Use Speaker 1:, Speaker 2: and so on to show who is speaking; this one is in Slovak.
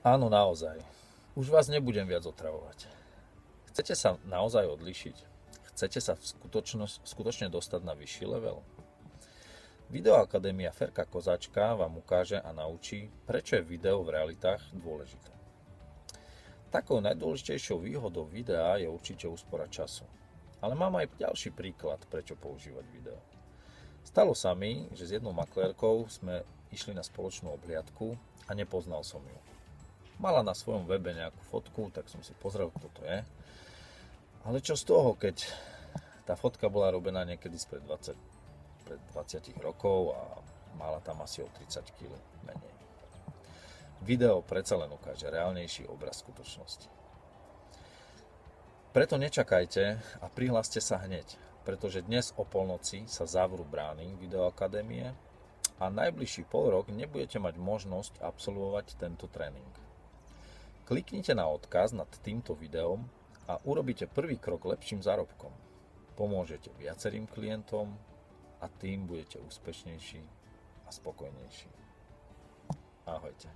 Speaker 1: Áno, naozaj. Už vás nebudem viac otravovať. Chcete sa naozaj odlišiť? Chcete sa skutočne dostať na vyšší level? Videoakadémia Ferka Kozáčka vám ukáže a naučí, prečo je video v realitách dôležité. Takou najdôležitejšou výhodou videa je určite úspora času. Ale mám aj ďalší príklad, prečo používať video. Stalo sa mi, že s jednou maklérkou sme išli na spoločnú obhliadku a nepoznal som ju. Mala na svojom webe nejakú fotku, tak som si pozrel, kto to je. Ale čo z toho, keď tá fotka bola robená niekedy pred 20 rokov a mala tam asi o 30 kg menej. Video predsa len ukáže reálnejší obraz skutočnosti. Preto nečakajte a prihláste sa hneď, pretože dnes o polnoci sa zavrú brány Videoakadémie a najbližší pol rok nebudete mať možnosť absolvovať tento tréning. Kliknite na odkaz nad týmto videom a urobíte prvý krok lepším zárobkom. Pomôžete viacerým klientom a tým budete úspešnejší a spokojnejší. Ahojte.